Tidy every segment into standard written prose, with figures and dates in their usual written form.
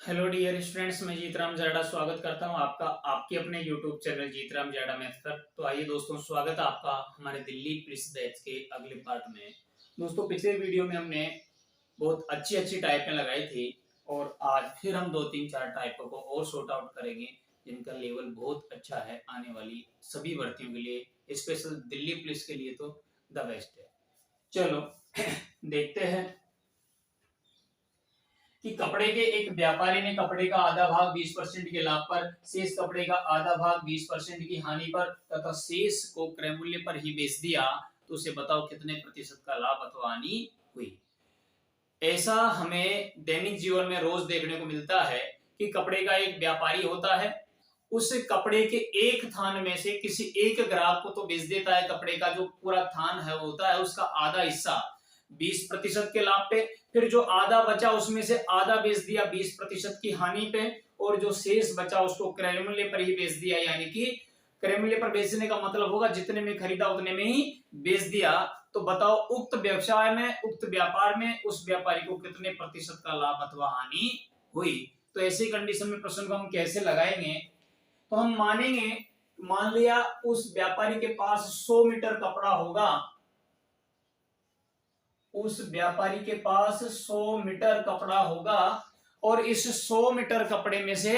Hello dear students, मैं जीतराम जाड़ा स्वागत करता हूं आपका आपके अपने यूट्यूब चैनल जीतराम जाड़ा मैथ पर। तो आइए दोस्तों, स्वागत है आपका हमारे दिल्ली पुलिस बैच के अगले पार्ट में। दोस्तों, पिछले वीडियो में हमने बहुत अच्छी अच्छी टाइपें लगाई थी और आज फिर हम दो तीन चार टाइपों को और सॉर्ट आउट करेंगे जिनका लेवल बहुत अच्छा है आने वाली सभी भर्तियों के लिए, स्पेशल दिल्ली पुलिस के लिए तो द बेस्ट है। चलो देखते हैं कि कपड़े के एक व्यापारी ने कपड़े का आधा भाग 20% के लाभ पर, शेष कपड़े का आधा भाग 20% की हानि पर तथा शेष को क्रय मूल्य पर ही बेच दिया, तो उसे बताओ कितने प्रतिशत का लाभ अथवा हानि हुई। ऐसा हमें दैनिक जीवन में रोज देखने को मिलता है कि कपड़े का एक व्यापारी होता है, उस कपड़े के एक थान में से किसी एक ग्राहक को तो बेच देता है। कपड़े का जो पूरा थान है होता है उसका आधा हिस्सा 20% के लाभ पे, फिर जो आधा बचा उसमें से आधा बेच दिया 20% की हानि पे, और जो शेष बचा उसको क्रय मूल्य पर ही बेच दिया। यानी कि क्रय मूल्य पर बेचने का मतलब होगा जितने में खरीदा उतने में ही बेच दिया। तो बताओ उक्त व्यवसाय में, उक्त व्यापार में उस व्यापारी को कितने प्रतिशत का लाभ अथवा हानि हुई। तो ऐसी कंडीशन में प्रश्न को हम कैसे लगाएंगे, तो हम मानेंगे, मान लिया उस व्यापारी के पास 100 मीटर कपड़ा होगा, उस व्यापारी के पास 100 मीटर कपड़ा होगा और इस 100 मीटर कपड़े में से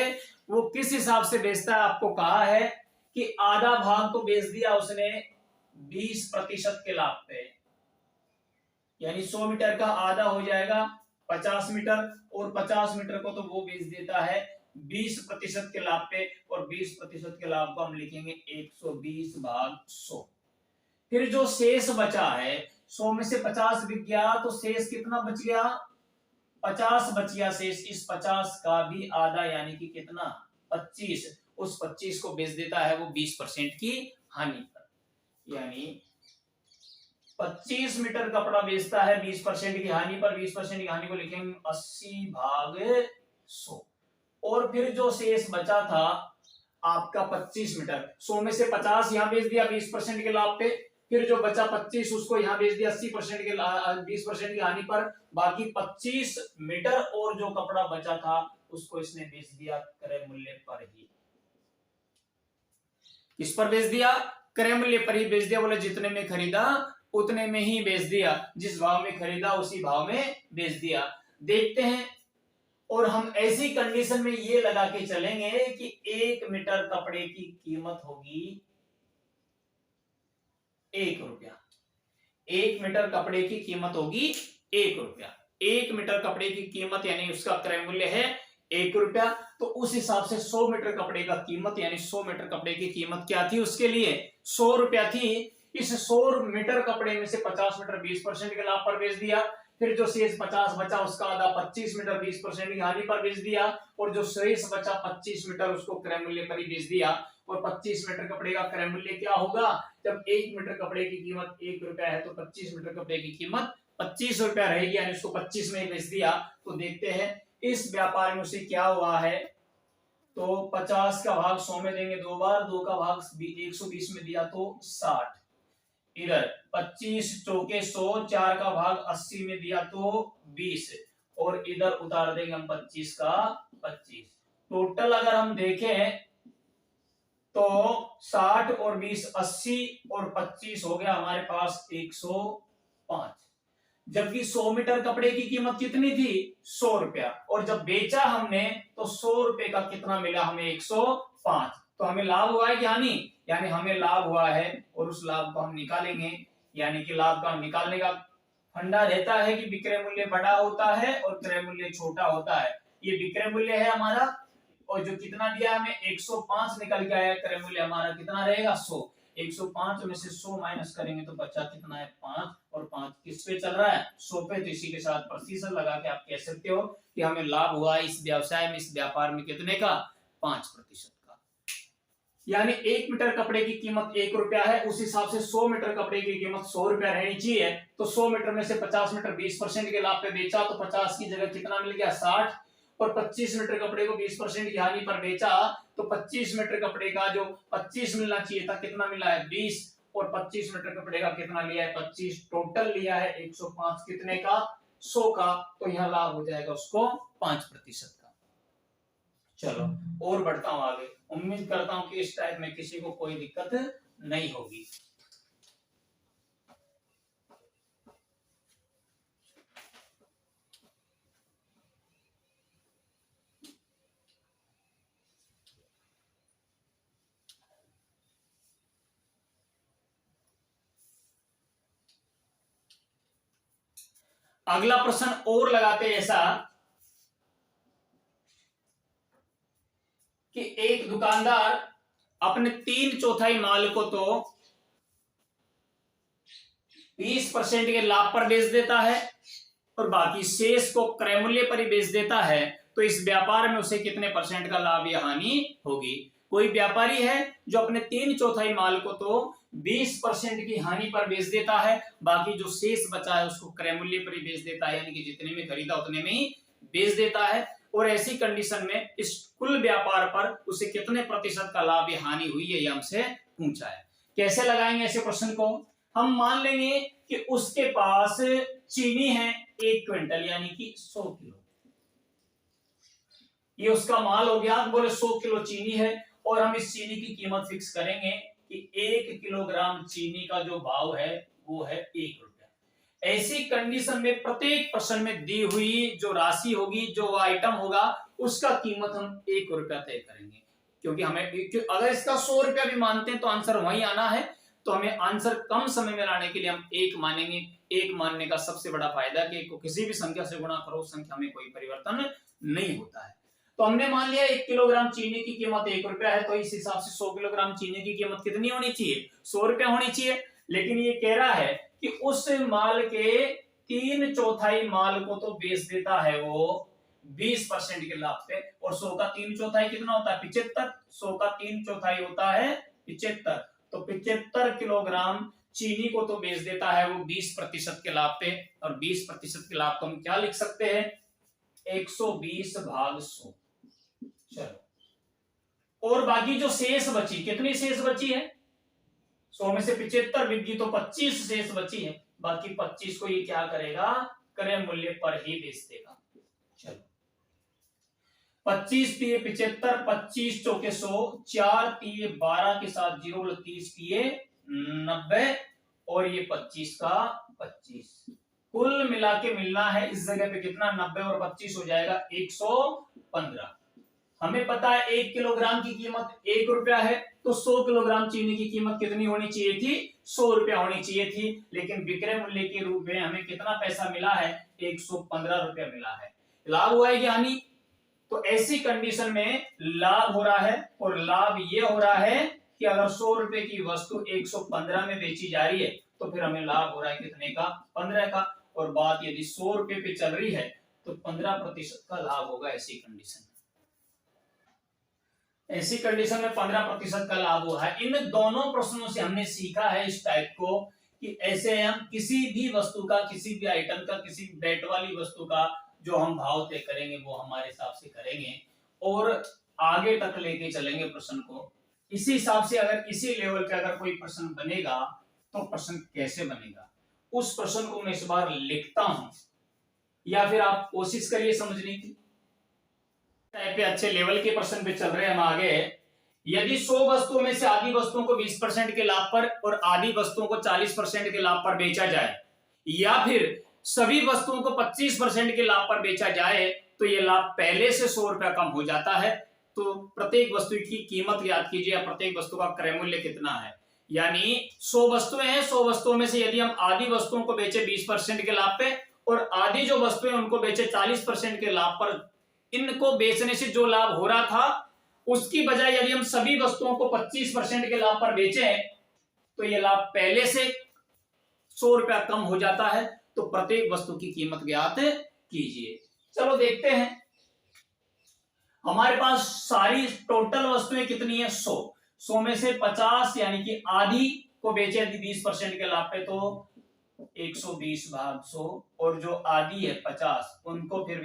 वो किस हिसाब से बेचता है। आपको कहा है कि आधा भाग तो बेच दिया उसने 20% के लाभ पे, यानी 100 मीटर का आधा हो जाएगा 50 मीटर, और 50 मीटर को तो वो बेच देता है 20% के लाभ पे, और 20% के लाभ को हम लिखेंगे 120 भाग 100। फिर जो शेष बचा है, 100 में से 50 बिक गया तो शेष कितना बच गया, 50 बच गया शेष। इस 50 का भी आधा यानी कि कितना, 25, उस 25 को बेच देता है वो 20% की हानि पर। यानी 25 मीटर कपड़ा बेचता है 20% की हानि पर, 20% की हानि को लिखेंगे 80 भाग 100। और फिर जो शेष बचा था आपका 25 मीटर, 100 में से 50 यहां बेच दिया 20% के लाभ पे, फिर जो बचा 25 उसको यहां बेच दिया 80% के 20% की हानि पर, बाकी 25 मीटर और जो कपड़ा बचा था उसको इसने बेच दिया क्रय मूल्य पर ही। किस पर बेच दिया, क्रय मूल्य पर ही बेच दिया। बोले जितने में खरीदा उतने में ही बेच दिया, जिस भाव में खरीदा उसी भाव में बेच दिया। देखते हैं, और हम ऐसी कंडीशन में ये लगा के चलेंगे कि 1 मीटर कपड़े की कीमत होगी 1 रुपया। 1 मीटर कपड़े की कीमत होगी 1 रुपया। 1 मीटर कपड़े की कीमत यानी उसका क्रय मूल्य है 1 रुपया। तो उस हिसाब से 100 मीटर कपड़े का कीमत यानी 100 मीटर कपड़े की कीमत क्या थी उसके लिए, 100 रुपया थी। इस 100 मीटर कपड़े में से 50 मीटर 20% के लाभ पर बेच दिया, फिर जो शेष 50 बचा उसका आधा 25 मीटर 20% की हानि पर बेच दिया, और जो शेष बचा 25 मीटर उसको क्रय मूल्य पर ही बेच दिया। और 25 मीटर कपड़े का क्रय मूल्य क्या होगा, जब 1 मीटर कपड़े की कीमत 1 रुपया है तो 25 मीटर कपड़े की कीमत 25 रुपया रहेगी, यानी उसको 25 में ही बेच दिया। तो देखते हैं इस व्यापार में उसे क्या हुआ है। तो 50 का भाग 100 में देंगे 2 बार, 2 का भाग 120 में दिया तो 60, इधर 25 चौके 100, 4 का भाग 80 में दिया तो 20, और इधर उतार देंगे हम 25 का 25। टोटल अगर हम देखें तो 60 और 20 80 और 25 हो गया हमारे पास 105। जबकि 100 मीटर कपड़े की कीमत कितनी थी, 100 रुपया, और जब बेचा हमने तो 100 रुपए का कितना मिला हमें, 105। तो हमें लाभ हुआ है कि हानि, यानी हमें लाभ हुआ है, और उस लाभ को हम निकालेंगे। यानी कि लाभ का निकालने का फंडा रहता है कि विक्रय मूल्य बड़ा होता है और क्रय मूल्य छोटा होता है। ये विक्रय मूल्य है हमारा, और जो कितना दिया हमें 105 निकल के आया, क्रय मूल्य हमारा कितना रहेगा 100। 105 में से 100 माइनस करेंगे तो बचा कितना है 5, और 5 किस पे चल रहा है 100 पे। तो इसी के साथ प्रतिशत लगा के आप कह सकते हो कि हमें लाभ हुआ इस व्यवसाय में, इस व्यापार में कितने का, 5% का। यानी 1 मीटर कपड़े की कीमत 1 रुपया है, उस हिसाब से 100 मीटर कपड़े की कीमत 100 रुपया रहनी चाहिए। तो 100 मीटर में से 50 मीटर 20% के लाभ पे बेचा तो 50 की जगह कितना मिल गया 60, और 25 मीटर कपड़े को 20% की हानि पर बेचा तो 25 मीटर कपड़े का जो 25 मिलना चाहिए था कितना मिला है 20, और 25 मीटर कपड़े का कितना लिया है 25, टोटल लिया है 105 कितने का 100 का। तो यहाँ लाभ हो जाएगा उसको 5% का। चलो और बढ़ता हूं आगे, उम्मीद करता हूं कि इस टाइप में किसी को कोई दिक्कत नहीं होगी। अगला प्रश्न और लगाते ऐसा कि एक दुकानदार अपने 3/4 माल को तो 20% के लाभ पर बेच देता है और बाकी शेष को क्रय मूल्य पर ही बेच देता है, तो इस व्यापार में उसे कितने परसेंट का लाभ या हानि होगी। कोई व्यापारी है जो अपने 3/4 माल को तो 20% की हानि पर बेच देता है, बाकी जो शेष बचा है उसको क्रय मूल्य पर ही बेच देता है, यानी कि जितने में खरीदा उतने में ही बेच देता है। और ऐसी कंडीशन में इस कुल व्यापार पर उसे कितने प्रतिशत का लाभ या हानि हुई है, ये हमसे पूछा है। कैसे लगाएंगे ऐसे प्रश्न को? हम मान लेंगे कि उसके पास चीनी है 1 क्विंटल यानी कि 100 किलो, ये उसका माल हो गया। बोले 100 किलो चीनी है और हम इस चीनी की कीमत फिक्स करेंगे कि 1 किलोग्राम चीनी का जो भाव है वो है 1 रुपया। ऐसी कंडीशन में प्रत्येक प्रश्न में दी हुई जो राशि होगी, जो आइटम होगा, उसका कीमत हम 1 रुपया तय करेंगे, क्योंकि हमें अगर इसका 100 रुपया भी मानते हैं तो आंसर वही आना है, तो हमें आंसर कम समय में लाने के लिए हम 1 मानेंगे। 1 मानने का सबसे बड़ा फायदा कि को किसी भी संख्या से गुणा करो, संख्या में कोई परिवर्तन नहीं होता है। तो हमने मान लिया 1 किलोग्राम चीनी की कीमत 1 रुपया है, तो इस हिसाब से 100 किलोग्राम चीनी की कीमत कितनी होनी चाहिए? 100 रुपया होनी चाहिए। लेकिन ये कह रहा है कि उस माल के 3/4 माल को तो बेच देता है वो 20% के लाभ पे, और 100 का 3/4 कितना होता है? 75। 100 का 3/4 होता है 75, तो 75 किलोग्राम चीनी को तो बेच देता है वो 20% के लाभ पे, और 20% के लाभ को हम क्या लिख सकते हैं? 120 भाग 100। चलो, और बाकी जो शेष बची, कितनी शेष बची है? 100 में से 75 बिकी तो 25 शेष बची है, बाकी 25 को ये क्या करेगा? क्रय मूल्य पर ही बेच देगा। चलो, 25 पिए 75, 25 चौके 100, 4 पिए 12 के साथ 0, 30 पिए 90, और ये 25 का 25, कुल मिला के मिलना है इस जगह पे कितना? 90 और 25 हो जाएगा 115। हमें पता है 1 किलोग्राम की कीमत 1 रुपया है, तो 100 किलोग्राम चीनी की कीमत कितनी होनी चाहिए थी? 100 रुपया होनी चाहिए थी, लेकिन विक्रय मूल्य के रूप में हमें कितना पैसा मिला है? 115 रुपया मिला है। लाभ हुआ है या हानि? तो ऐसी कंडीशन में लाभ हो रहा है, और लाभ ये हो रहा है कि अगर 100 रुपए की वस्तु 115 में बेची जा रही है, तो फिर हमें लाभ हो रहा है कितने का? 15 का। और बात यदि 100 रुपए पे चल रही है तो 15% का लाभ होगा। ऐसी कंडीशन में 15% का लाभ हुआ है। इन दोनों प्रश्नों से हमने सीखा है इस टाइप को कि ऐसे हम किसी भी वस्तु का, किसी भी आइटम का, किसी बैट वाली वस्तु का जो हम भाव तय करेंगे वो हमारे हिसाब से करेंगे और आगे तक लेके चलेंगे प्रश्न को। इसी हिसाब से अगर इसी लेवल पे अगर कोई प्रश्न बनेगा तो प्रश्न कैसे बनेगा, उस प्रश्न को मैं इस बार लिखता हूं, या फिर आप कोशिश करिए समझने की। टाइप पे अच्छे लेवल के प्रश्न पे चल रहे हैं हम आगे। यदि 100 वस्तुओं में से आधी वस्तुओं को 20% के लाभ पर और आधी वस्तुओं को 40% के लाभ पर बेचा जाए, या फिर सभी वस्तुओं को 25% के लाभ पर बेचा जाए, तो यह लाभ पहले से 100 रुपया कम हो जाता है। तो प्रत्येक वस्तु की कीमत याद कीजिए, प्रत्येक वस्तु का क्रय मूल्य कितना है। यानी 100 वस्तुएं हैं, 100 वस्तुओं में से यदि हम आधी वस्तुओं को बेचे 20% के लाभ पे और आधी जो वस्तुएं उनको बेचे 40% के लाभ पर, इनको बेचने से जो लाभ हो रहा था उसकी बजाय यदि हम सभी वस्तुओं को 25% के लाभ पर बेचे तो यह लाभ पहले से 100 रुपया कम हो जाता है। तो प्रत्येक वस्तु की कीमत ज्ञात कीजिए। चलो देखते हैं, हमारे पास सारी टोटल वस्तुएं कितनी है? 100। 100 में से 50 यानी कि आधी को बेचे यदि 20% के लाभ पे तो 120 भाग 100, और जो आधी है 50 उनको फिर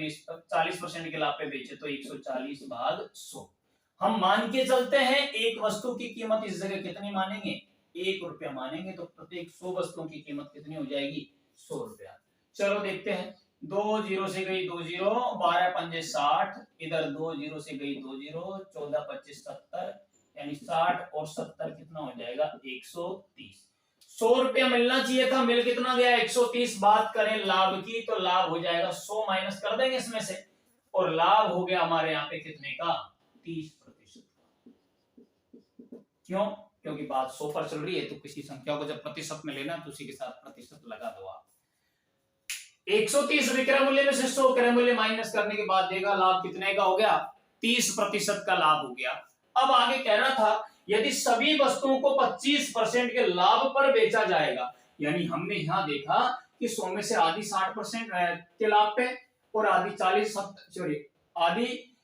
40% के लाभ पे बेचे तो 140 भाग 100। हम मान के चलते हैं एक वस्तु की कीमत इस जगह कितनी मानेंगे? 1 रुपया मानेंगे, तो प्रत्येक 100 वस्तुओं की कीमत कितनी हो जाएगी? 100 रुपया। चलो देखते हैं, दो जीरो से गई 2 जीरो, 12 पंजे 60, इधर 2 जीरो से गई 2 जीरो, 14 25 70, यानी 60 और 70 कितना हो जाएगा 130। 100 रुपया मिलना चाहिए था, मिल कितना गया 130। बात करें लाभ की तो लाभ हो जाएगा 100 माइनस कर देंगे इसमें से, और लाभ हो गया हमारे यहाँ पे कितने का 30%। क्यों? क्योंकि बात 100 पर चल रही है, तो किसी संख्या को जब प्रतिशत में लेना तो उसी के साथ प्रतिशत लगा दो आप। 130 विक्रय मूल्य में से 100 क्रय मूल्य माइनस करने के बाद देगा लाभ कितने का हो गया 30% का लाभ हो गया। अब आगे कह रहा था यदि सभी वस्तुओं को 25% के लाभ पर बेचा जाएगा, यानी हमने यहां देखा कि 100 में से आधी 60% के लाभ पे और आधी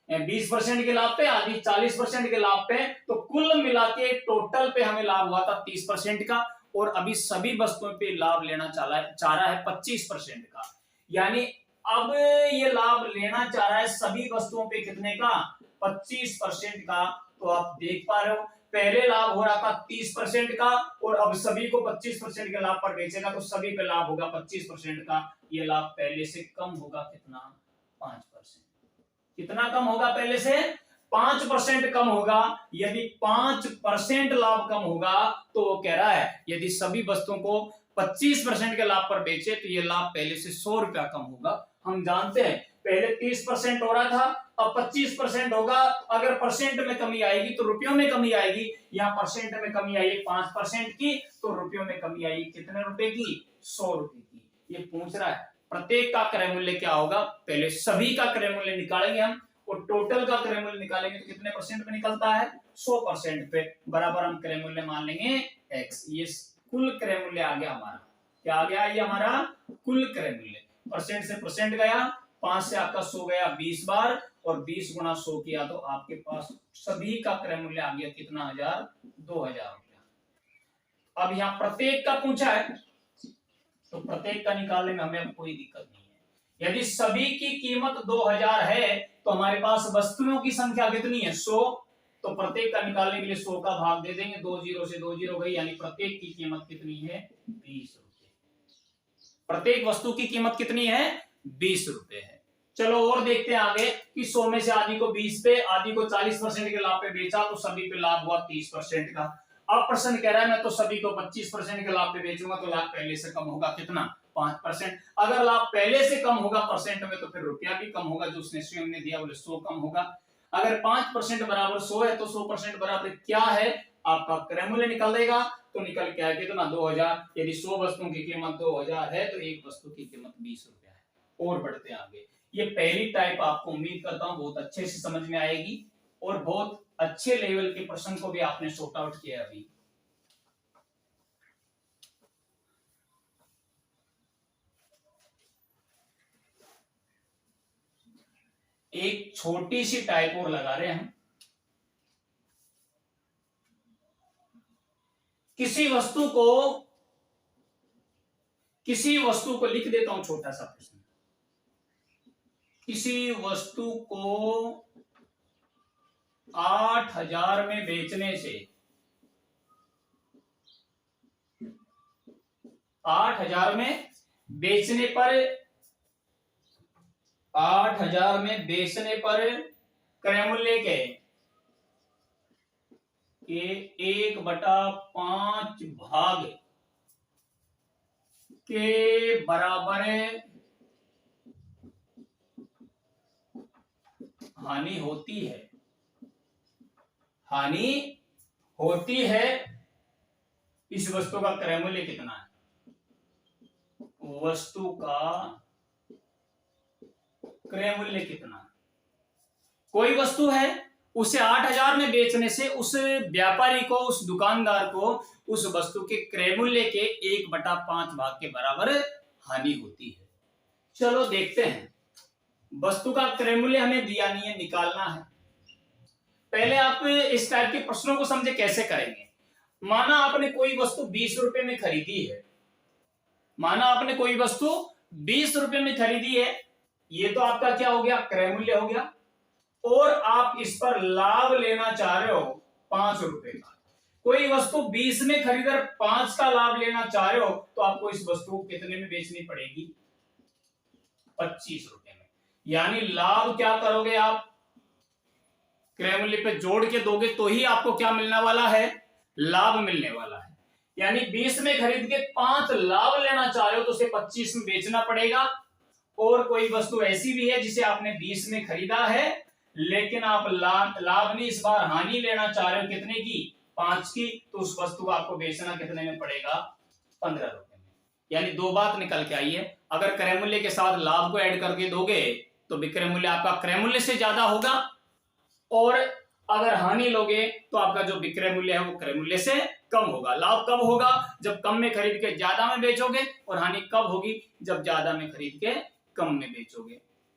20% के लाभ पे, आधी 40% के लाभ पे, तो कुल मिला के टोटल पे हमें लाभ हुआ था 30% का, और अभी सभी वस्तुओं पे लाभ लेना चाह रहा है 25% का। यानी अब ये लाभ लेना चाह रहा है सभी वस्तुओं पे कितने का 25% का। तो आप देख पा रहे हो पहले लाभ हो रहा था 30% का, और अब सभी को 25% के लाभ पर बेचेगा तो सभी पे लाभ होगा 25% का। ये लाभ पहले से कम होगा कितना 5%। कितना कम होगा पहले से 5% कम होगा। यदि 5% लाभ कम होगा तो वो कह रहा है यदि सभी वस्तुओं को 25% के लाभ पर बेचे तो ये लाभ पहले से 100 रुपया कम होगा। हम जानते हैं पहले 30% हो रहा था, अब 25% होगा। अगर परसेंट में कमी आएगी तो रुपयों में कमी आएगी। यहाँ परसेंट में कमी आई 5% की, तो रुपयों में कमी आई कितने रुपए की 100 रुपए की। ये पूछ रहा है प्रत्येक का क्रय मूल्य क्या होगा। पहले सभी का क्रय मूल्य निकालेंगे हम, और टोटल का क्रय मूल्य निकालेंगे तो कितने परसेंट पे निकलता है 100% पे। बराबर हम क्रय मूल्य मान लेंगे x। ये कुल क्रय मूल्य आ गया हमारा। क्या आ गया? ये हमारा कुल क्रय मूल्य। परसेंट से परसेंट गया, 5 से आपका 100 गया 20 बार, और 20 गुना 100 किया तो आपके पास सभी का क्रय मूल्य आ गया कितना 2000 रुपया। अब यहाँ प्रत्येक का पूछा है तो प्रत्येक का निकालने में हमें कोई दिक्कत नहीं है। यदि सभी की कीमत 2000 है तो हमारे पास वस्तुओं की संख्या कितनी है 100, तो प्रत्येक का निकालने के लिए 100 का भाग दे देंगे। 2 जीरो से 2 जीरो गई, यानी प्रत्येक की कीमत कितनी है 20 रुपए। प्रत्येक वस्तु की कीमत कितनी है 20 रुपए है। चलो और देखते हैं आगे कि 100 में से आधी को 20 पे, आधी को 40% के लाभ पे बेचा तो सभी पे लाभ हुआ 30% का। अब प्रश्न कह रहा है मैं तो सभी को 25% के लाभ पे बेचूंगा तो लाभ पहले से कम होगा कितना 5%। अगर लाभ पहले से कम होगा परसेंट में तो फिर रुपया भी कम होगा, जो उसने स्वयं ने दिया बोले 100 कम होगा। अगर 5% बराबर 100 है तो 100% बराबर क्या है आपका क्रय मूल्य निकल देगा। तो निकल के आया कितना 2000। यदि 100 वस्तुओं की कीमत 2000 है तो एक वस्तु की कीमत 20 रुपया है। और बढ़ते हैं आगे। ये पहली टाइप आपको उम्मीद करता हूं बहुत अच्छे से समझ में आएगी, और बहुत अच्छे लेवल के प्रश्न को भी आपने सॉर्ट आउट किया अभी। एक छोटी सी टाइप और लगा रहे हैं। किसी वस्तु को लिख देता हूं छोटा सा प्रश्न। किसी वस्तु को 8000 में बेचने से 8000 में बेचने पर 8000 में बेचने पर क्रय मूल्य के 1/5 भाग के बराबर हानि होती है। इस वस्तु का क्रय मूल्य कितना है? वस्तु का क्रय मूल्य कितना? कोई वस्तु है उसे 8000 में बेचने से उस व्यापारी को, उस दुकानदार को उस वस्तु के क्रय मूल्य के 1/5 भाग के बराबर हानि होती है। चलो देखते हैं। वस्तु का क्रय मूल्य हमें दिया नहीं है, निकालना है। पहले आप इस टाइप के प्रश्नों को समझे कैसे करेंगे। माना आपने कोई वस्तु 20 रुपए में खरीदी है। माना आपने कोई वस्तु 20 रुपए में खरीदी है। ये तो आपका क्या हो गया क्रय मूल्य हो गया, और आप इस पर लाभ लेना चाह रहे हो 5 रुपए का। कोई वस्तु 20 में खरीदकर 5 का लाभ लेना चाह रहे हो तो आपको इस वस्तु को कितने में बेचनी पड़ेगी 25 रुपए में। यानी लाभ क्या करोगे आप, क्रय मूल्य पे जोड़ के दोगे तो ही आपको क्या मिलने वाला है, लाभ मिलने वाला है। यानी 20 में खरीद के 5 लाभ लेना चाह रहे हो तो उसे 25 में बेचना पड़ेगा। और कोई वस्तु ऐसी भी है जिसे आपने 20 में खरीदा है लेकिन आप लाभ नहीं, इस बार हानि लेना चाह रहे हो, कितने की, 5 की, तो उस वस्तु को आपको बेचना कितने में पड़ेगा, 15 रुपए में। यानी दो बात निकल के आई है, अगर क्रय मूल्य के साथ लाभ को ऐड करके दोगे तो विक्रय मूल्य आपका क्रय मूल्य से ज्यादा होगा, और अगर हानि लोगे तो आपका जो विक्रय मूल्य है वो क्रय मूल्य से कम होगा। लाभ कब होगा, जब कम में खरीद के ज्यादा में बेचोगे, और हानि कब होगी, जब ज्यादा में खरीद के कम में बेचोगे।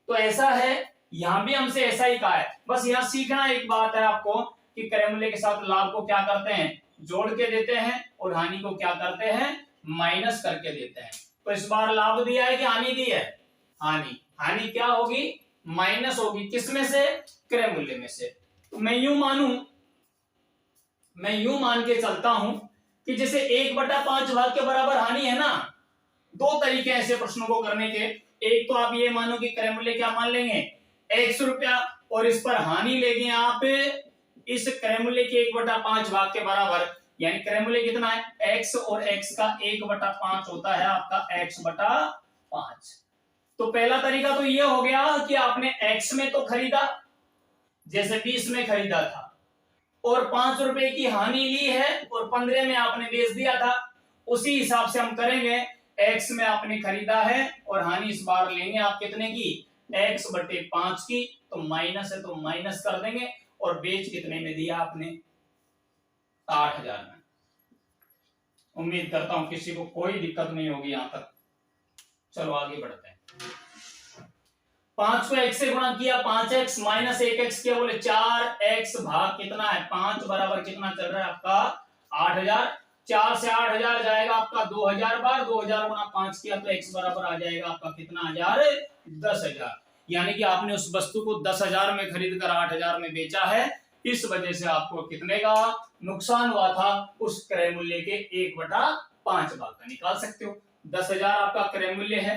तो ऐसा है, यहां भी हमसे ऐसा ही कहा है। बस यहां सीखना एक बात है आपको कि क्रय मूल्य के साथ लाभ को क्या करते हैं, जोड़ के देते हैं, और हानि को क्या करते हैं, माइनस करके देते हैं। तो इस बार लाभ दिया है कि हानि दी है, हानि। हानि क्या होगी, माइनस होगी, किसमें से, क्रय मूल्य में से। तो मैं यूं मान के चलता हूं कि जैसे 1/5 भाग के बराबर हानि है ना, दो तरीके ऐसे प्रश्नों को करने के। एक तो आप ये मानो कि क्रय मूल्य क्या मान लेंगे, 100 रुपया, और इस पर हानि लेंगे आप इस क्रय मूल्य के 1/5 भाग के बराबर। यानी क्रय मूल्य कितना है, x, और x का 1/5 होता है आपका x/5। तो पहला तरीका तो ये हो गया कि आपने x में तो खरीदा, जैसे 20 में खरीदा था, और 5 रुपए की हानि ली है और 15 में आपने बेच दिया था। उसी हिसाब से हम करेंगे, x में आपने खरीदा है और हानि इस बार लेंगे आप कितने की, x/5 की, तो माइनस है तो माइनस कर देंगे, और बेच कितने में दिया आपने, 8000 में। उम्मीद करता हूं किसी को कोई दिक्कत नहीं होगी यहां तक। चलो आगे बढ़ते हैं। 5 को x से गुणा किया, 5x माइनस 1x किया, बोले 4x भाग कितना है 5 बराबर कितना चल रहा है आपका 8000। 4 से 8000 जाएगा आपका 2000 बार, 2000 गुणा 5 किया तो x बराबर आ जाएगा आपका कितना हजार, 10,000। यानी कि आपने उस वस्तु को 10,000 में खरीद कर 8,000 में बेचा है, इस वजह से आपको कितने का नुकसान हुआ था, उस क्रय मूल्य के 1/5 भाग का निकाल सकते हो। 10,000 आपका क्रय मूल्य है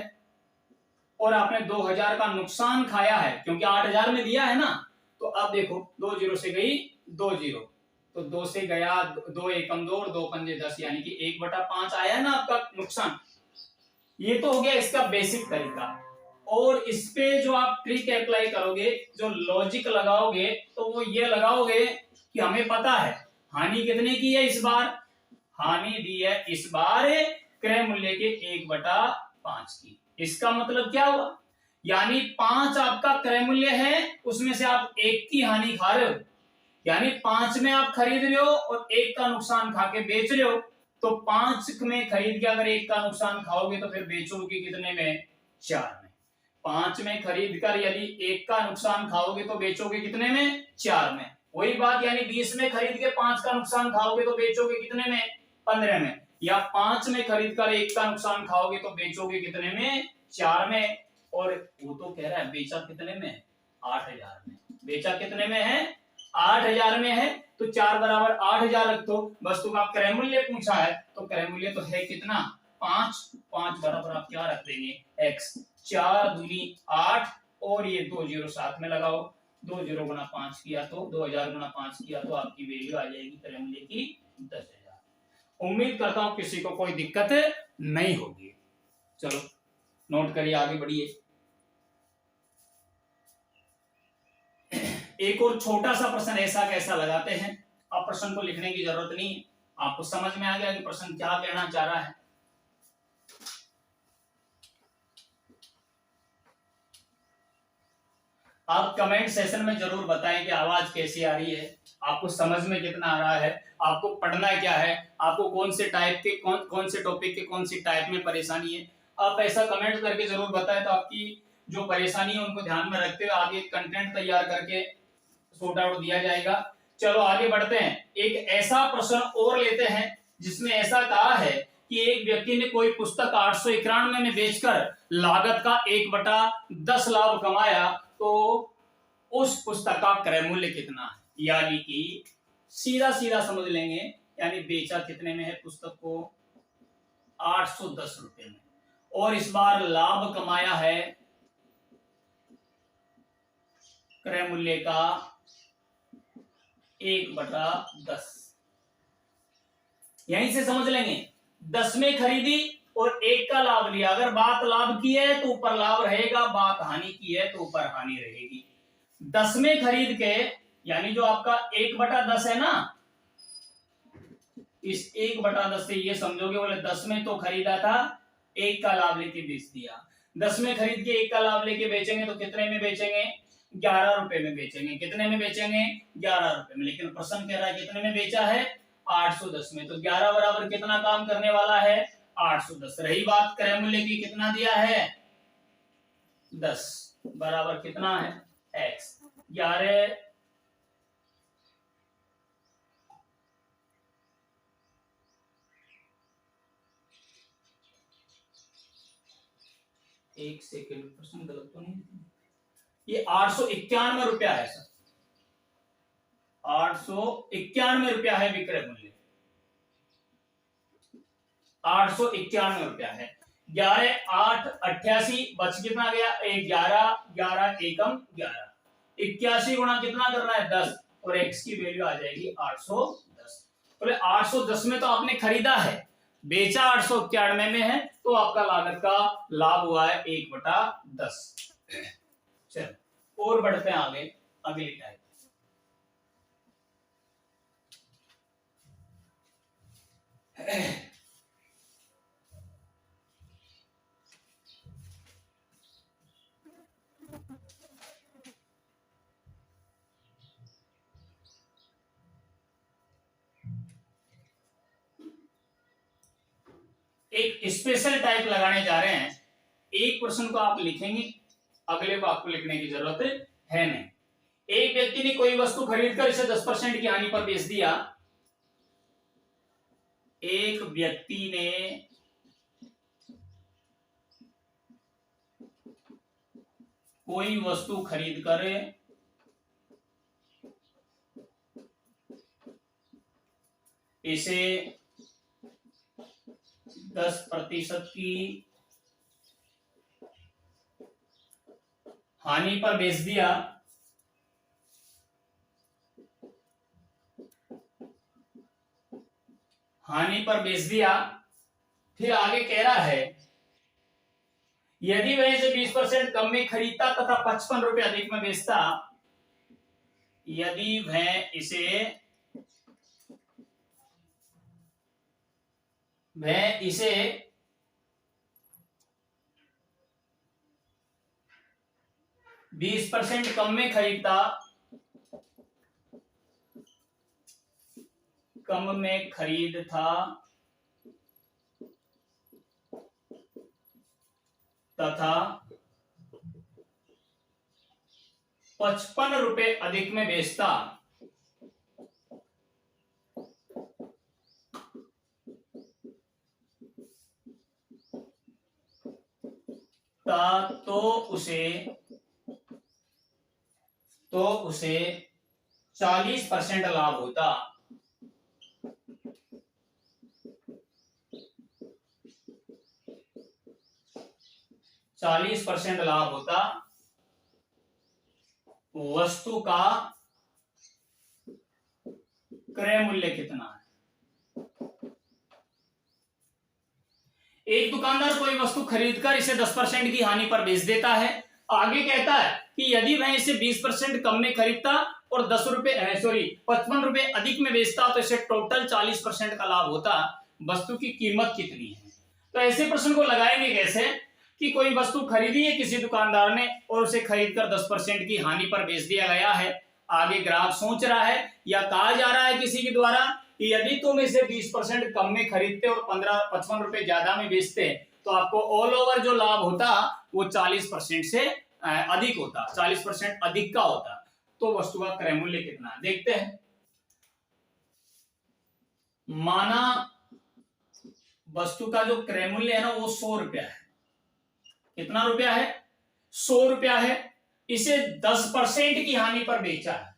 और आपने 2000 का नुकसान खाया है, क्योंकि 8000 में दिया है ना। तो अब देखो 2 जीरो से गई 2 जीरो, तो 2 से गया 2 एकम 2 और 2 पंजे 10, यानी कि 1/5 आया है ना आपका नुकसान। ये तो हो गया इसका बेसिक तरीका। और इस पे जो आप ट्रिक अप्लाई करोगे, जो लॉजिक लगाओगे, तो वो ये लगाओगे कि हमें पता है हानि कितने की है इस बार, हानि दी है इस बार क्रय मूल्य के 1/5 की। इसका मतलब क्या हुआ, यानी 5 आपका क्रय मूल्य है, उसमें से आप 1 की हानि खा रहे हो। यानी 5 में आप खरीद रहे हो और 1 का नुकसान खा के बेच रहे हो। तो 5 में खरीद के अगर 1 का नुकसान खाओगे तो फिर बेचोगे कितने में, 4 में। 5 में खरीद कर यदि 1 का नुकसान खाओगे तो बेचोगे कितने में, 4 में। वही बात, यानी 20 में खरीद के 5 का नुकसान खाओगे तो बेचोगे कितने में, 15 में। या 5 में खरीद कर 1 का नुकसान खाओगे तो बेचोगे कितने में, 4 में। और वो तो कह रहा है बेचा कितने में, 8000 में। बेचा कितने में है, 8000 में है। तो 4 बराबर 8000 रख दो। वस्तु का क्रय मूल्य पूछा है तो क्रय मूल्य तो है कितना, 5 बराबर आप क्या रख देंगे, x। 4 दूनी 8, और ये 2 जीरो साथ में लगाओ, 2 जीरो गुना 5 किया तो 2000 गुना 5 किया तो आपकी वैल्यू आ जाएगी क्रय मूल्य की 10,000। उम्मीद करता हूं किसी को कोई दिक्कत नहीं होगी। चलो नोट करिए, आगे बढ़िए। एक और छोटा सा प्रश्न ऐसा कैसा लगाते हैं। अब प्रश्न को लिखने की जरूरत नहीं है, आपको समझ में आ गया कि प्रश्न क्या कहना चाह रहा है। आप कमेंट सेशन में जरूर बताएं कि आवाज कैसी आ रही है, आपको समझ में कितना आ रहा है, आपको पढ़ना क्या है, आपको कौन से टाइप के कौन से टॉपिक के कौन सी टाइप में परेशानी है। आप ऐसा कमेंट करके जरूर बताएं, तो आपकी जो परेशानी है उनको ध्यान में रखते हुए आगे कंटेंट तैयार करके सॉर्ट आउट दिया जाएगा। चलो आगे बढ़ते हैं। एक ऐसा प्रश्न और लेते हैं जिसमें ऐसा कहा है कि एक व्यक्ति ने कोई पुस्तक 891 में बेचकर लागत का 1/10 लाभ कमाया, तो उस पुस्तक का क्रय मूल्य कितना है। यानी कि सीधा सीधा समझ लेंगे, यानी बेचा कितने में है पुस्तक को, 810 रुपए में, और इस बार लाभ कमाया है क्रय मूल्य का 1/10। यहीं से समझ लेंगे, 10 में खरीदी और 1 का लाभ लिया। अगर बात लाभ की है तो ऊपर लाभ रहेगा, बात हानि की है तो ऊपर हानि रहेगी। 10 में खरीद के, यानी जो आपका 1/10 है ना, इस 1/10 से ये समझोगे, बोले 10 में तो खरीदा था, 1 का लाभ लेके बेच दिया। 10 में खरीद के 1 का लाभ लेके बेचेंगे तो कितने में बेचेंगे? 11 रुपए में बेचेंगे। कितने में बेचेंगे? 11 रुपए में। लेकिन प्रश्न कह रहा है कितने में बेचा है? 810 में। तो 11 बराबर कितना काम करने वाला है? 810। रही बात क्रय मूल्य की, कितना दिया है? 10 बराबर कितना है? x। 11 एक सेकेंड, प्रश्न गलत तो नहीं? ये 891 रुपया है सर, 891 रुपया है विक्रय मूल्य, 891 रुपया है। 11 8 88 बच कितना गया? 11 11 एकम 11, 81 गुणा कितना करना है? 10, और x की वैल्यू आ जाएगी 810। बोले 810 में तो आपने खरीदा है, बेचा 891 में है, तो आपका लागत का लाभ हुआ है 1/10। चलो और बढ़ते हैं आगे, अगली टाइप। एक स्पेशल टाइप लगाने जा रहे हैं। एक प्रश्न को आप लिखेंगे, अगले को आपको लिखने की जरूरत है नहीं। एक व्यक्ति ने कोई वस्तु खरीदकर इसे 10% की हानि पर बेच दिया। एक व्यक्ति ने कोई वस्तु खरीदकर इसे 10% की हानि पर बेच दिया। हानि पर बेच दिया। फिर आगे कह रहा है, यदि वह इसे 20% कम में खरीदता तथा 55 रुपए अधिक में बेचता, यदि वह इसे 20% कम में खरीदता, कम में खरीद था तथा 55 रुपए अधिक में बेचता, तो उसे 40% लाभ होता। 40% लाभ होता। वस्तु का क्रय मूल्य कितना है? एक दुकानदार कोई वस्तु खरीदकर इसे 10% की हानि पर बेच देता है। आगे कहता है कि यदि वह इसे 20% कम में खरीदता और 55 रुपए अधिक में बेचता, तो इसे टोटल 40% का लाभ होता। वस्तु की कीमत कितनी है? तो ऐसे प्रश्न को लगाएंगे कैसे कि कोई वस्तु खरीदी है किसी दुकानदार ने और उसे खरीदकर 10% की हानि पर बेच दिया गया है। आगे ग्राहक सोच रहा है या कहा जा रहा है किसी के द्वारा कि यदि तुम इसे 20% कम में खरीदते और 55 रुपए ज्यादा में बेचते, तो आपको ऑल ओवर जो लाभ होता वो 40% से अधिक होता, 40% अधिक का होता। तो वस्तु का क्रय मूल्य कितना है देखते हैं। माना वस्तु का जो क्रय मूल्य है ना वो 100 रुपया है। कितना रुपया है? 100 रुपया है। इसे 10% की हानि पर बेचा है,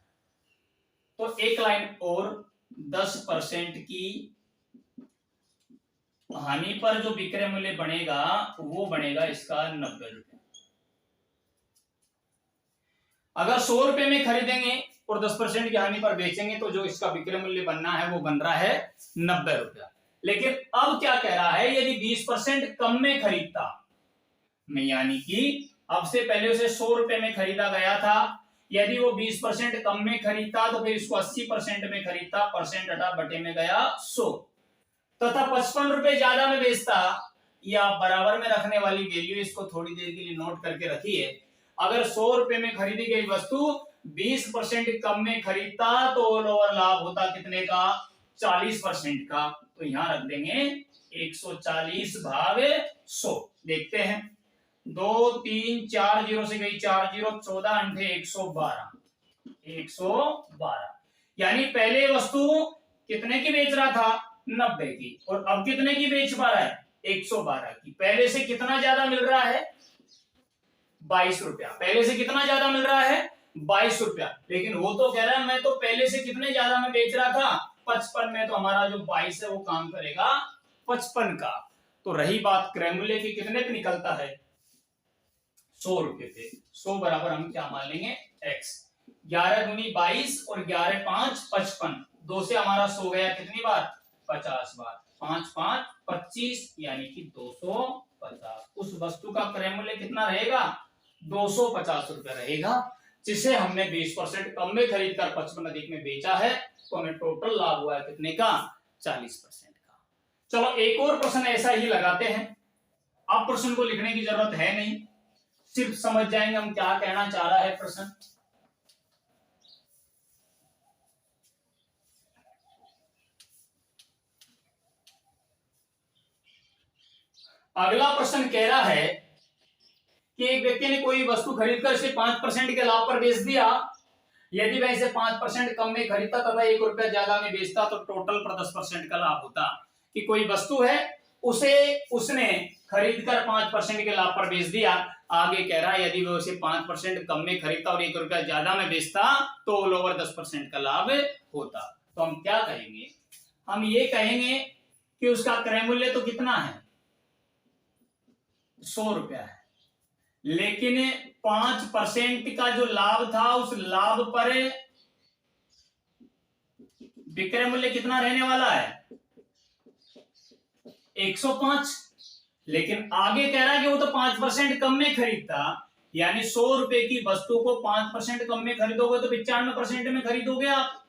तो एक लाइन और, 10% की हानि पर जो विक्रय मूल्य बनेगा वो बनेगा इसका 90 रुपया। अगर 100 रुपए में खरीदेंगे और 10% की हानि पर बेचेंगे तो जो इसका विक्रय मूल्य बनना है वो बन रहा है 90 रुपया। लेकिन अब क्या कह रहा है, यदि 20% कम में खरीदता, यानी कि अब से पहले उसे 100 रुपए में खरीदा गया था, यदि वो 20% कम में खरीदता तो फिर इसको 80% में खरीदता, परसेंट हटा बटे में गया 100, तथा 55 रुपए ज्यादा में बेचता, या बराबर में रखने वाली वैल्यू इसको थोड़ी देर के लिए नोट करके रखिए। अगर 100 रुपए में खरीदी गई वस्तु 20% कम में खरीदता तो ओवर लाभ होता कितने का, 40% का। तो यहां रख देंगे 140 भाग 100। देखते हैं, 2 3 4 जीरो से गई 4 जीरो, 14 अंठे 112, 112। यानी पहले वस्तु कितने की बेच रहा था, 90 की, और अब कितने की बेच पा रहा है, 112 की। पहले से कितना ज्यादा मिल रहा है, 22 रुपया। पहले से कितना ज्यादा मिल रहा है, 22 रुपया। लेकिन वो तो कह रहा है मैं तो पहले से कितने ज्यादा में बेच रहा था, 55 में। तो हमारा जो 22 है वो काम करेगा 55 का। तो रही बात क्रय मूल्य की, कितने पे निकलता है, 100 रुपए पे। 100 बराबर हम क्या मान लेंगे, x। 11 दूनी 22 और 11 5 55, 2 से हमारा 100 गया कितनी बार, 50 बार। 5 5 25, यानी कि 250। उस वस्तु का क्रय मूल्य कितना रहेगा, 250 रुपया रहेगा, जिसे हमने 20% कम में खरीद कर 55 अधिक में बेचा है। तो हमें टोटल लाभ हुआ है कितने का, 40% का। चलो एक और प्रश्न ऐसा ही लगाते हैं। अब प्रश्न को लिखने की जरूरत है नहीं, सिर्फ समझ जाएंगे हम क्या कहना चाह रहा है प्रश्न। अगला प्रश्न कह रहा है कि एक व्यक्ति ने कोई वस्तु खरीदकर इसे 5% के लाभ पर बेच दिया। यदि वह इसे 5% कम में खरीदता तथा 1 रुपया ज्यादा में बेचता तो टोटल पर 10% का लाभ होता। कि कोई वस्तु है, उसे उसने खरीदकर 5% के लाभ पर बेच दिया। आगे कह रहा है यदि वह उसे 5% कम में खरीदता और 1 रुपया ज्यादा में बेचता तो ऑल ओवर 10% का लाभ होता। तो हम क्या कहेंगे, हम ये कहेंगे कि उसका क्रय मूल्य तो कितना है, 100 रुपया है, लेकिन 5% का जो लाभ था उस लाभ पर विक्रय मूल्य कितना रहने वाला है, 105। लेकिन आगे कह रहा है कि वो तो 5% कम में खरीदता, यानी 100 रुपए की वस्तु को 5% कम में खरीदोगे तो 95% में खरीदोगे आप।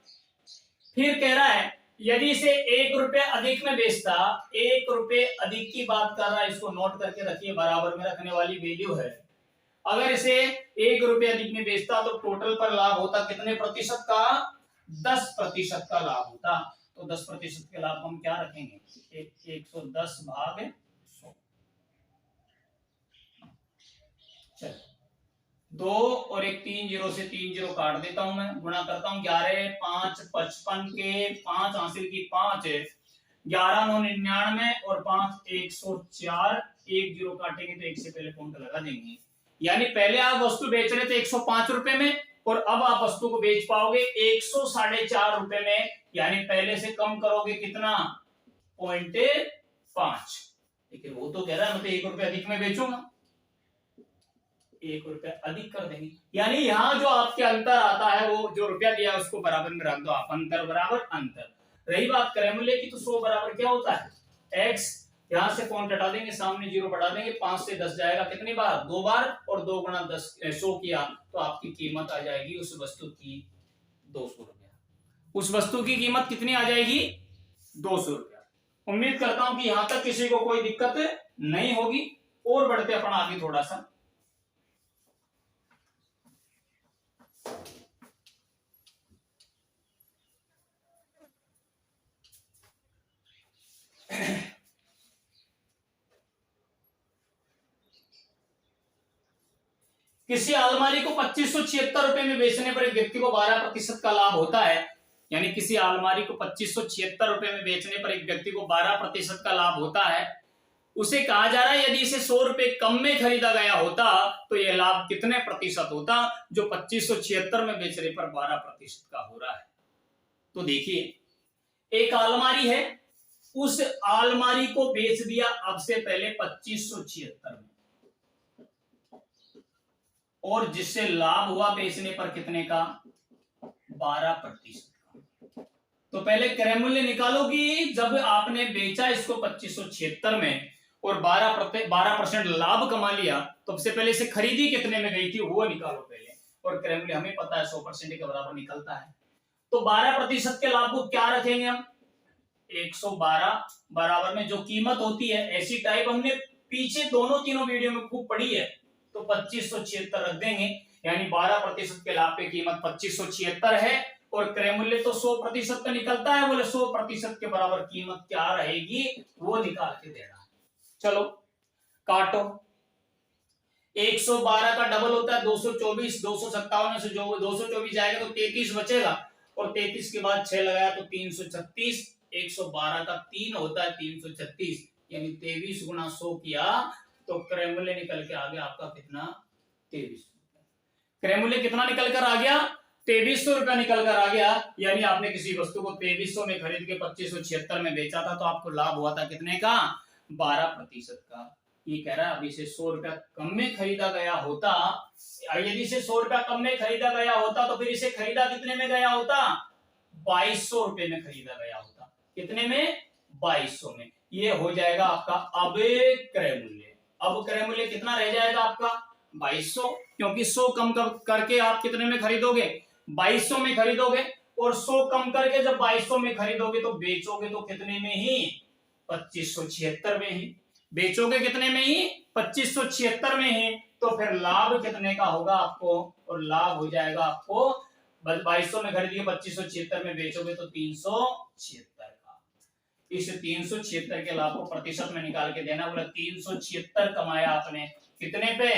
फिर कह रहा है यदि इसे 1 रुपये अधिक में बेचता, 1 रुपये अधिक की बात कर रहा है, इसको नोट करके रखिए, बराबर में रखने वाली वैल्यू है। अगर इसे 1 रुपये अधिक में बेचता तो टोटल पर लाभ होता कितने प्रतिशत का, 10% का लाभ होता। तो 10% के लाभ हम क्या रखेंगे, 110 भाग 100। चल 2 और एक 3 जीरो से 3 जीरो काट देता हूं, मैं गुणा करता हूं, 11 5 55 के 5 हासिल की 5 है, 11 9 99 और 5 104। 1 जीरो काटेंगे तो 1 से पहले पॉइंट लगा देंगे। यानी पहले आप वस्तु बेच रहे थे 105 रुपए में और अब आप वस्तु को बेच पाओगे 104.5 रुपए में। यानी पहले से कम करोगे कितना, 0.5। लेकिन वो तो कह रहा है मैं तो 1 रुपया अधिक में बेचूंगा, 1 रुपया अधिक कर देंगे। यानी यहाँ जो आपके अंतर आता है वो जो रुपया दिया उसको बराबर में रख दो आप, अंतर बराबर अंतर। रही बात क्रय मूल्य की तो 100 बराबर क्या होता है, x। यहां से पॉइंट हटा देंगे, सामने जीरो बढ़ा देंगे, 5 से 10 जाएगा कितनी बार, 2 बार, और 2 गुणा 10 100 किया तो आपकी कीमत आ जाएगी उस वस्तु की 200 रुपया। उस वस्तु की कीमत कितनी आ जाएगी, 200 रुपया। उम्मीद करता हूं कि यहां तक किसी को कोई दिक्कत नहीं होगी। और बढ़ते अपन आगे थोड़ा सा। किसी अलमारी को 2576 रुपए में बेचने पर एक व्यक्ति को 12% का लाभ होता है। यानी किसी अलमारी को 2576 रुपए में बेचने पर एक व्यक्ति को 12% का लाभ होता है। उसे कहा जा रहा है यदि इसे 100 रुपए कम में खरीदा गया होता तो यह लाभ कितने प्रतिशत होता, जो 2576 में बेचने पर 12% का हो रहा है। तो देखिए एक अलमारी है, उस अलमारी को बेच दिया अब से पहले 2576 में। और जिससे लाभ हुआ बेचने पर कितने का, 12%। तो पहले क्रय मूल्य निकालो कि जब आपने बेचा इसको 2576 में और 12% लाभ कमा लिया, तो सबसे पहले इसे खरीदी कितने में गई थी वो निकालो पहले। और क्रय मूल्य हमें पता है 100% के बराबर निकलता है। तो 12% के लाभ को क्या रखेंगे हम, 112 बराबर में जो कीमत होती है, ऐसी टाइप हमने पीछे दोनों तीनों वीडियो में खूब पढ़ी है, तो 2576 रख देंगे। यानी 12% के लाभ पे कीमत 2576 है और क्रय मूल्य तो 100% का निकलता है, बोले 100% के बराबर कीमत क्या रहेगी वो निकाल के देना। चलो काटो, 112 का डबल होता है 224, 257 में से जो 224 जाएगा तो 33 बचेगा, और 33 के बाद 6 लगाया तो 336, 112 का 3 होता है 336, यानी 23 गुना 100 किया तो क्रय मूल्य निकल के आ गया आपका कितना, 23। क्रय मूल्य कितना निकल कर आ गया, 2300 रुपया निकल कर आ गया। यानी आपने किसी वस्तु को 2300 में खरीद के 2576 में बेचा था, तो आपको लाभ हुआ था कितने का, 12% का। ये कह रहा है अभी से 100 रुपया कम में खरीदा गया होता, यदि इसे 100 रुपया कम में खरीदा गया होता तो फिर इसे खरीदा कितने में गया होता, 2200 रुपए में खरीदा गया होता। कितने में, 2200 में। ये हो जाएगा आपका अब क्रय मूल्य। अब क्रय मूल्य कितना रह जाएगा आपका, 2200, क्योंकि 100 कम करके आप कितने में खरीदोगे, 2200 में खरीदोगे, और 100 कम करके जब 2200 में खरीदोगे तो बेचोगे तो कितने में ही, 2576 में ही बेचोगे, कितने में ही, 2576 में ही। तो फिर लाभ कितने का होगा आपको, और लाभ हो जाएगा आपको 2200 में खरीदिए 2576 में बेचोगे तो 376 का। इस 376 के लाभ को प्रतिशत में निकाल के देना, बोला 376 कमाया आपने कितने पे,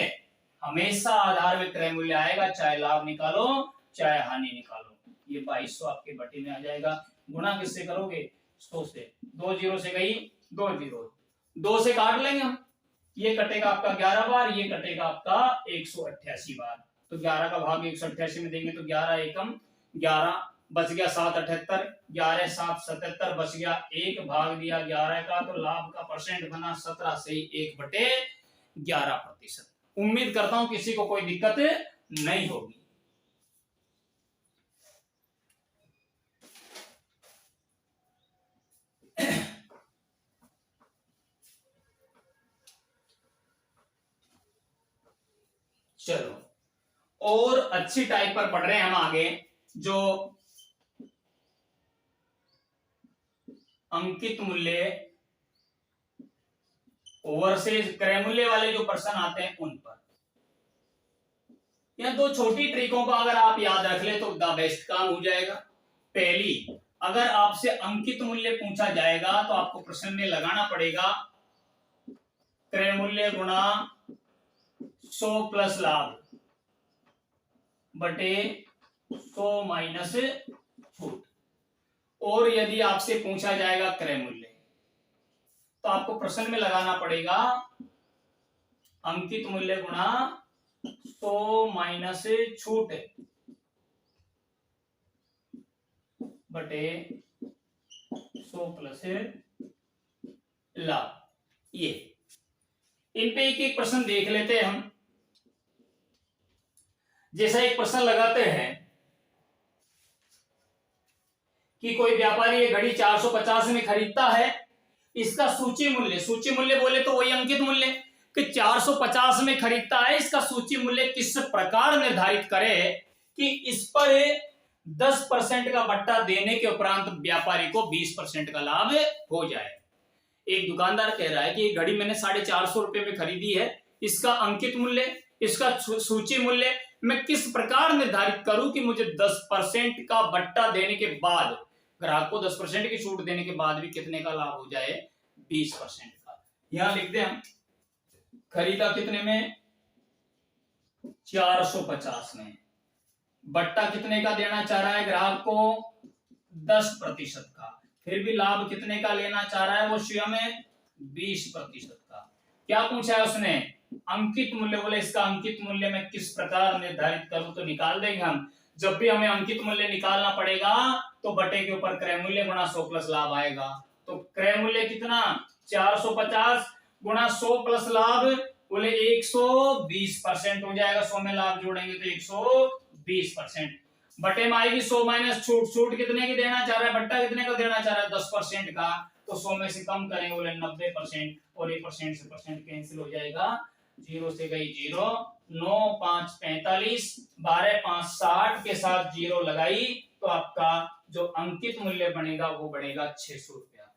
हमेशा आधार में क्रय मूल्य आएगा, चाहे लाभ निकालो चाहे हानि निकालो। ये 2200 आपके बटे में आ जाएगा। गुणा किससे करोगे, 100 से, 2 जीरो से गई 2 जीरो, 2 से काट लेंगे हम, ये कटेगा आपका 11 बार, ये कटेगा आपका 188 बार। तो 11 का भाग 188 में देंगे तो 11 एकम 11, बच गया 7 78, 11 7 77, बच गया 1 भाग दिया 11 का, तो लाभ का परसेंट बना 17 से 1/11%। उम्मीद करता हूं किसी को कोई दिक्कत नहीं होगी। चलो और अच्छी टाइप पर पढ़ रहे हैं हम आगे, जो अंकित मूल्य वर्सेस क्रय मूल्य वाले जो प्रश्न आते हैं उन पर। यह 2 छोटी ट्रिकों का अगर आप याद रख ले तो द बेस्ट काम हो जाएगा। पहली, अगर आपसे अंकित मूल्य पूछा जाएगा तो आपको प्रश्न में लगाना पड़ेगा क्रय मूल्य गुणा 100 प्लस लाभ बटे 100 माइनस छूट। और यदि आपसे पूछा जाएगा क्रय मूल्य तो आपको प्रश्न में लगाना पड़ेगा अंकित मूल्य गुणा 100 माइनस छूट बटे 100 प्लस लाभ। ये इन पे एक एक प्रश्न देख लेते हैं हम। जैसा एक प्रश्न लगाते हैं कि कोई व्यापारी ये घड़ी 450 में खरीदता है, इसका सूची मूल्य बोले तो वही अंकित मूल्य कि 450 में खरीदता है, इसका सूची मूल्य किस प्रकार निर्धारित करे कि इस पर 10% का बट्टा देने के उपरांत व्यापारी को 20% का लाभ हो जाए। एक दुकानदार कह रहा है कि ये घड़ी मैंने 450 रुपए में खरीदी है, इसका अंकित मूल्य, इसका सूची मूल्य मैं किस प्रकार निर्धारित करूं कि मुझे 10% का बट्टा देने के बाद, ग्राहक को 10% की छूट देने के बाद भी कितने का लाभ हो जाए, 20% का। यहां लिख दें हम, खरीदा कितने में, 450 में, बट्टा कितने का देना चाह रहा है ग्राहक को, 10% का, फिर भी लाभ कितने का लेना चाह रहा है वो स्वयं 20% का। क्या पूछा है उसने, अंकित मूल्य, बोले इसका अंकित मूल्य मैं किस प्रकार निर्धारित करूं, तो निकाल देंगे हम। जब भी हमें अंकित मूल्य निकालना पड़ेगा तो बटे के ऊपर क्रय मूल्य गुणा 100 प्लस लाभ आएगा। तो क्रय मूल्य कितना, 450 गुणा 100 प्लस लाभ, बोले 120% हो जाएगा। 100 में लाभ जोड़ेंगे तो 120%। बटे में आएगी 100 माइनस छूट। छूट कितने की देना चाह रहा है, बट्टा कितने का देना चाह रहा है, 10% का। तो 100 में से कम करेंगे बोले 90%, और ये परसेंट से परसेंट कैंसिल हो जाएगा। 0 से गई 0, 9 5 45, 12 5 60 के साथ 0 लगाई तो आपका जो अंकित मूल्य बनेगा वो बनेगा 600 रुपया।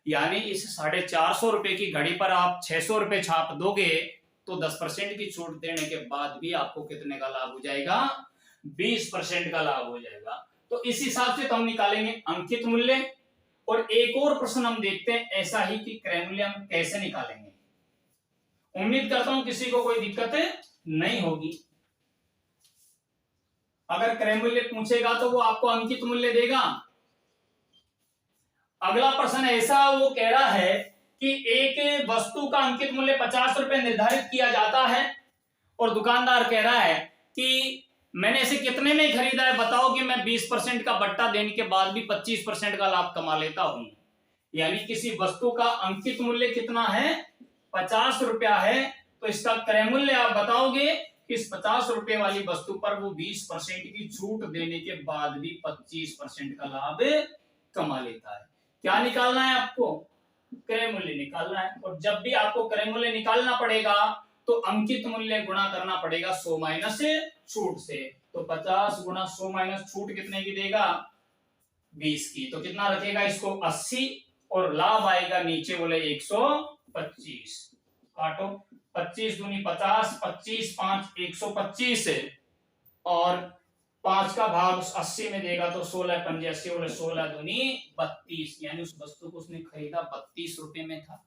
यानी इस 450 रुपए की घड़ी पर आप 600 रुपए छाप दोगे तो 10% की छूट देने के बाद भी आपको कितने का लाभ हो जाएगा, 20% का लाभ हो जाएगा। तो इस हिसाब से तो हम निकालेंगे अंकित मूल्य। और एक और प्रश्न हम देखते हैं ऐसा ही कि क्रय मूल्य हम कैसे निकालेंगे। उम्मीद करता हूं किसी को कोई दिक्कत नहीं होगी। अगर क्रय मूल्य पूछेगा तो वो आपको अंकित मूल्य देगा। अगला प्रश्न ऐसा वो कह रहा है कि एक वस्तु का अंकित मूल्य 50 रुपए निर्धारित किया जाता है और दुकानदार कह रहा है कि मैंने इसे कितने में खरीदा है, बताओ कि मैं 20% का बट्टा देने के बाद भी 25% का लाभ कमा लेता हूं। यानी किसी वस्तु का अंकित मूल्य कितना है, 50 रुपया है, तो इसका क्रय मूल्य आप बताओगे कि इस 50 रुपए वाली वस्तु पर वो 20% की छूट देने के बाद भी 25% का लाभ कमा लेता है। क्या निकालना है आपको, क्रय मूल्य निकालना है। और जब भी आपको क्रय मूल्य निकालना पड़ेगा तो अंकित मूल्य गुणा करना पड़ेगा 100 माइनस छूट से। तो 50 गुणा 100 माइनस छूट कितने की देगा, 20 की। तो कितना रखेगा इसको 80, और लाभ आएगा नीचे बोले 125। काटो, 25 दूनी 50, 25 5 125, और 5 का भाग उस 80 में देगा तो 16 पंजे 80 बोले 16 दूनी 32। यानी उस वस्तु को उसने खरीदा 32 रुपए में था।